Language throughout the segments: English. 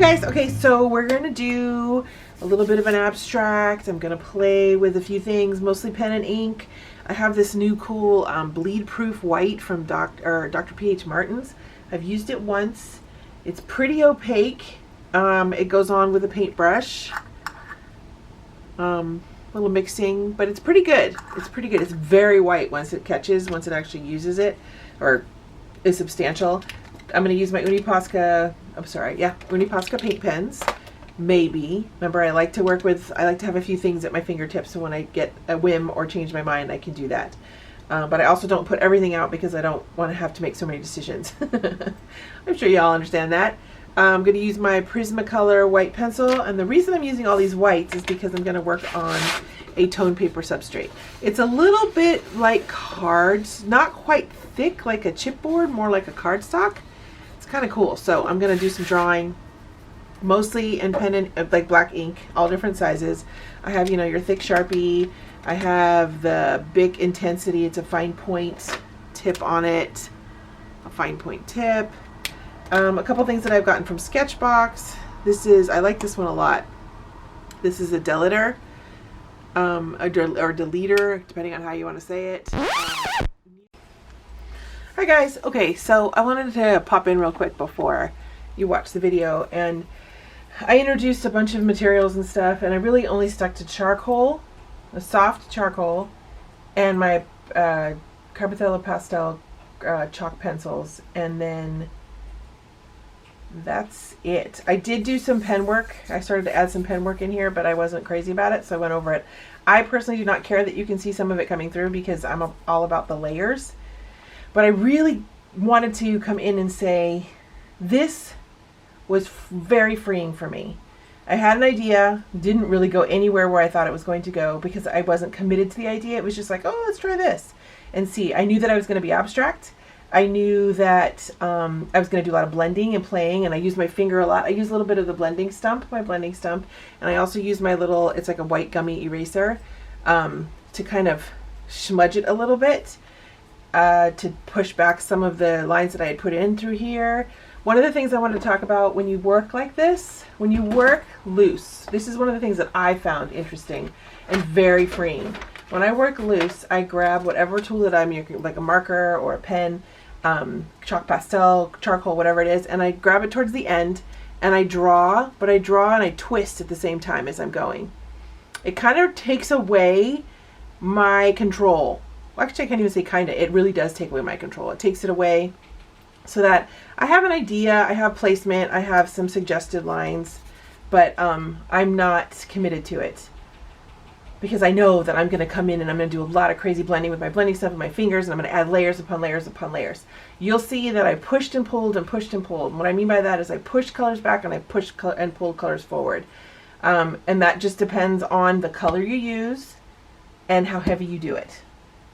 guys, okay, so we're gonna do a little bit of an abstract. I'm gonna play with a few things, mostly pen and ink. I have this new cool bleed proof white from Dr. P.H. Martin's. I've used it once. It's pretty opaque. It goes on with a paintbrush. Little mixing, but it's pretty good. It's pretty good. It's very white once it catches, once it actually uses it or is substantial. I'm going to use my Uniposca, Uniposca paint pens, maybe. Remember, I like to have a few things at my fingertips, so when I get a whim or change my mind, I can do that. But I also don't put everything out because I don't want to have to make so many decisions. I'm sure y'all understand that. I'm going to use my Prismacolor white pencil, and the reason I'm using all these whites is because I'm going to work on a tone paper substrate. It's a little bit like cards, not quite thick like a chipboard, more like a cardstock. It's kind of cool. So I'm going to do some drawing, mostly in pen and like black ink, all different sizes. I have, your thick Sharpie. I have the Bic Intensity. It's a fine point tip on it, a fine point tip. A couple things that I've gotten from Sketchbox. I like this one a lot. This is a deleter, or deleter, depending on how you want to say it. Hi guys. Okay, so I wanted to pop in real quick before you watch the video, and I introduced a bunch of materials and stuff, and I really only stuck to charcoal, a soft charcoal, and my Carbonella pastel chalk pencils, and then that's it. I did do some pen work. I started to add some pen work in here, but I wasn't crazy about it, so I went over it. I personally do not care that you can see some of it coming through because I'm all about the layers. But I really wanted to come in and say this was very freeing for me. I had an idea, didn't really go anywhere where I thought it was going to go because I wasn't committed to the idea. It was just like, oh, let's try this and see. I knew that I was going to be abstract. I knew that I was going to do a lot of blending and playing, and I use my finger a lot. I use a little bit of the blending stump, and I also use my little, it's like a white gummy eraser, to kind of smudge it a little bit, to push back some of the lines that I had put in through here. One of the things I wanted to talk about when you work like this, when you work loose, this is one of the things that I found interesting and very freeing. When I work loose, I grab whatever tool that I'm using, like a marker or a pen, chalk pastel, charcoal, whatever it is, and I grab it towards the end and I draw, but I draw and I twist at the same time as I'm going. It kind of takes away my control. Well, actually, I can't even say kind of. It really does take away my control. It takes it away so that I have an idea, I have placement, I have some suggested lines, but I'm not committed to it. Because I know that I'm going to come in and I'm going to do a lot of crazy blending with my blending stuff with my fingers, and I'm going to add layers upon layers upon layers. You'll see that I pushed and pulled and pushed and pulled. And what I mean by that is I pushed colors back and I pushed and pulled colors forward. And that just depends on the color you use and how heavy you do it.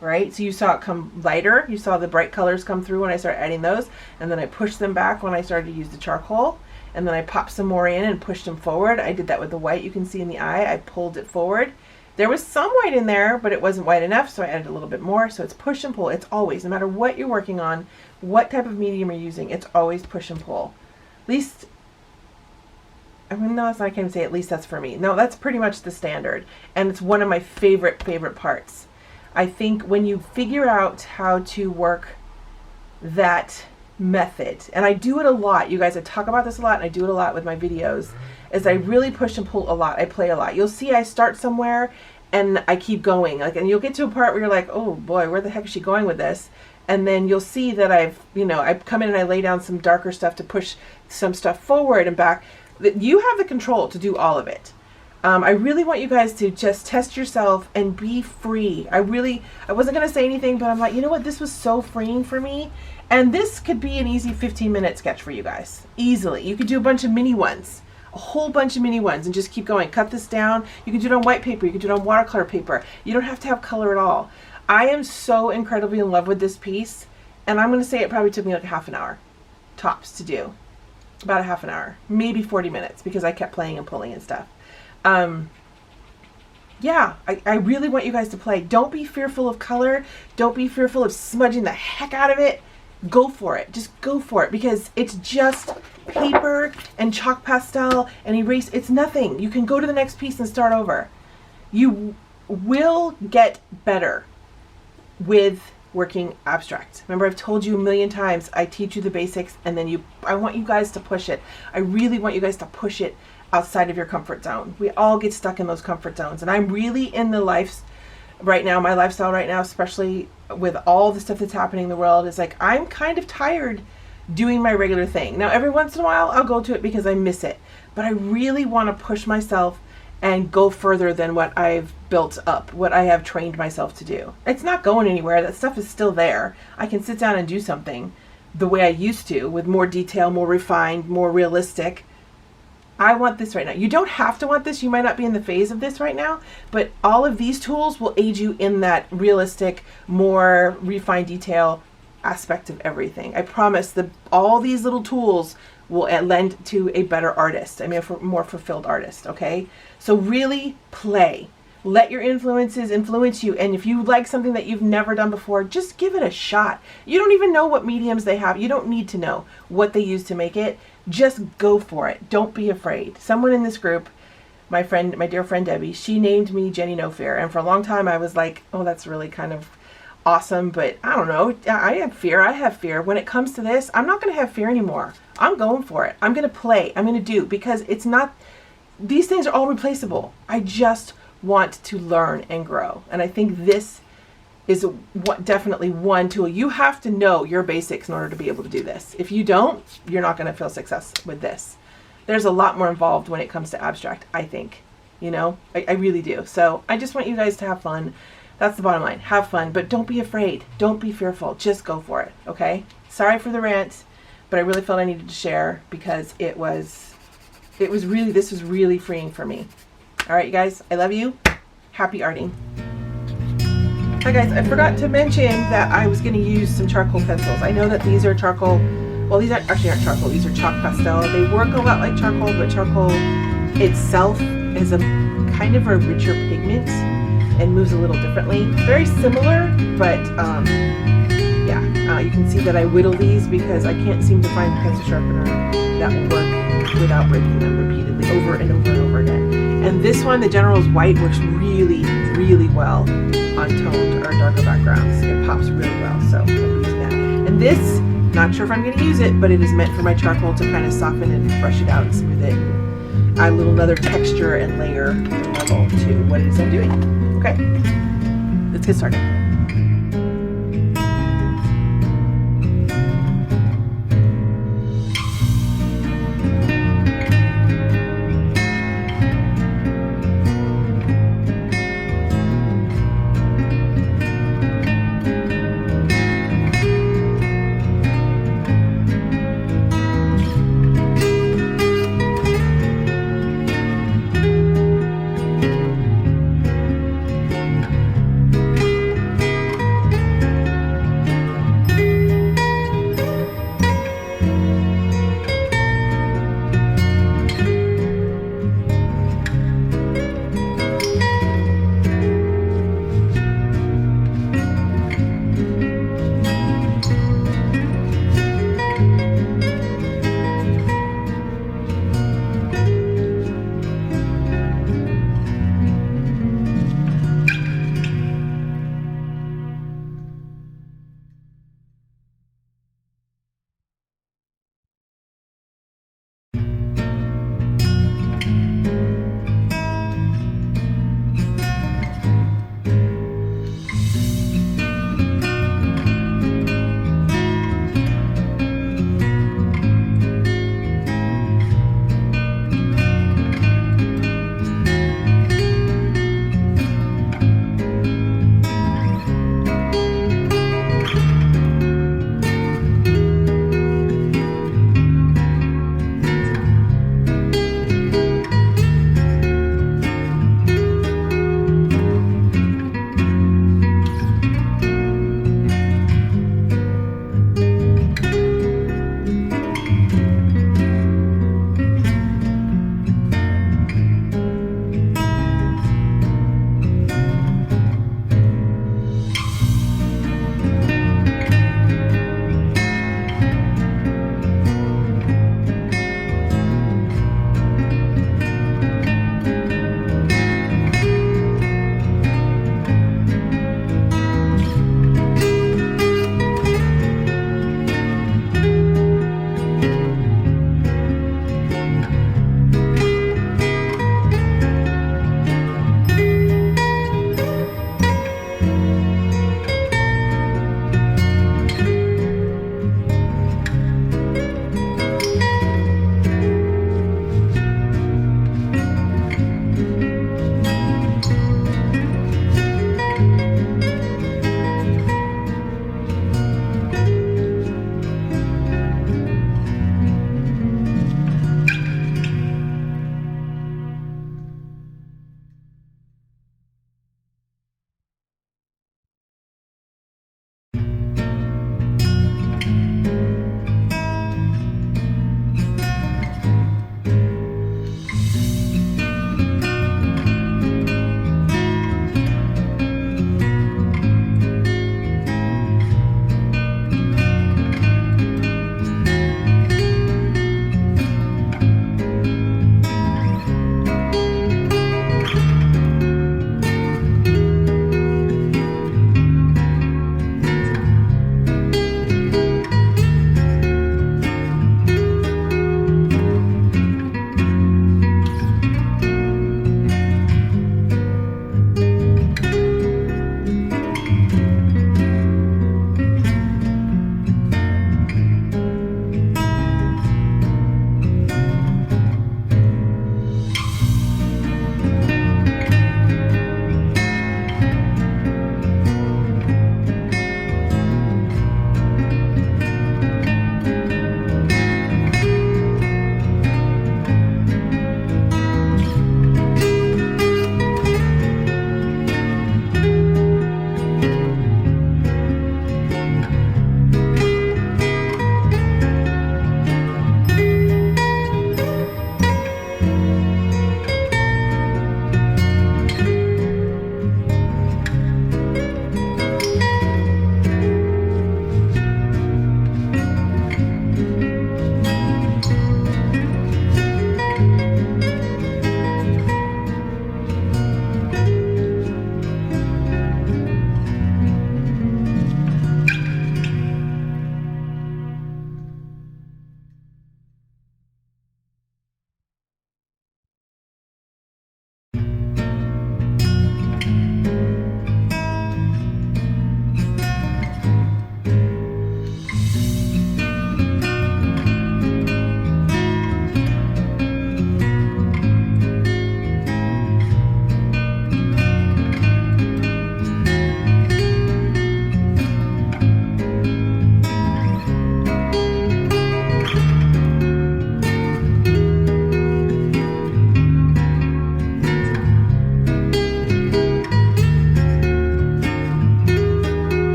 Right? So you saw it come lighter. You saw the bright colors come through when I started adding those. And then I pushed them back when I started to use the charcoal. And then I popped some more in and pushed them forward. I did that with the white. You can see in the eye, I pulled it forward. There was some white in there, but it wasn't white enough, so I added a little bit more. So it's push and pull. It's always, no matter what you're working on, what type of medium you're using, it's always push and pull. At least, I mean, no, I can't even say at least that's for me. No, that's pretty much the standard. And it's one of my favorite parts. I think when you figure out how to work that method, and I do it a lot, you guys, I talk about this a lot, and I do it a lot with my videos, is I really push and pull a lot. I play a lot. You'll see I start somewhere and I keep going, and you'll get to a part where you're like, oh boy, where the heck is she going with this? And then you'll see that I come in and I lay down some darker stuff to push some stuff forward and back. You have the control to do all of it. I really want you guys to just test yourself and be free. I wasn't going to say anything, but I'm like, you know what? This was so freeing for me. And this could be an easy 15-minute sketch for you guys. Easily. You could do a bunch of mini ones. A whole bunch of mini ones and just keep going. Cut this down. You can do it on white paper. You can do it on watercolor paper. You don't have to have color at all. I am so incredibly in love with this piece, and I'm going to say it probably took me like a half an hour tops to do. About a half an hour. Maybe 40 minutes because I kept playing and pulling and stuff. Yeah, I really want you guys to play. Don't be fearful of color. Don't be fearful of smudging the heck out of it. go for it. Just go for it, because it's just paper and chalk pastel and erase. It's nothing. You can go to the next piece and start over. You will get better with working abstract. Remember, I've told you a million times, I teach you the basics, and then I want you guys to push it. I really want you guys to push it outside of your comfort zone. We all get stuck in those comfort zones, and I'm really in the right now, my lifestyle right now, especially with all the stuff that's happening in the world, is like, I'm kind of tired doing my regular thing. Now, every once in a while, I'll go to it because I miss it, but I really want to push myself and go further than what I've built up, what I have trained myself to do. It's not going anywhere. That stuff is still there. I can sit down and do something the way I used to, with more detail, more refined, more realistic. I want this right now. You don't have to want this. You might not be in the phase of this right now, but all of these tools will aid you in that realistic, more refined detail aspect of everything. I promise that all these little tools will lend to a better artist. I mean, a more fulfilled artist, okay? So really play. Let your influences influence you. And if you like something that you've never done before, just give it a shot. You don't even know what mediums they have. You don't need to know what they use to make it. Just go for it. Don't be afraid. Someone in this group, my dear friend Debbie, she named me Jenny No Fear. And for a long time I was like, oh, that's really kind of awesome, but I don't know. I have fear. When it comes to this, I'm not going to have fear anymore. I'm going for it. I'm going to play. I'm going to do, because it's not, these things are all replaceable. I just want to learn and grow. And I think this is definitely one tool. You have to know your basics in order to be able to do this. If you don't, you're not going to feel success with this. There's a lot more involved when it comes to abstract, I think. You know, I really do. So I just want you guys to have fun. That's the bottom line. Have fun, but don't be afraid. Don't be fearful. Just go for it, okay? Sorry for the rant, but I really felt I needed to share, because this was really freeing for me. All right, you guys, I love you. Happy arting. Hi guys, I forgot to mention that I was going to use some charcoal pencils. I know that these are charcoal. Well, these aren't charcoal. These are chalk pastel. They work a lot like charcoal, but charcoal itself is a kind of a richer pigment and moves a little differently. Very similar, but you can see that I whittle these because I can't seem to find a pencil sharpener that will work without breaking them repeatedly over and over and over again. And this one, the General's White, works really, really well on toned or darker backgrounds. It pops really well, so I'm using that. And this, not sure if I'm going to use it, but it is meant for my charcoal to kind of soften and brush it out and smooth it. Add a little another texture and layer level to what it is I'm doing. Okay, let's get started.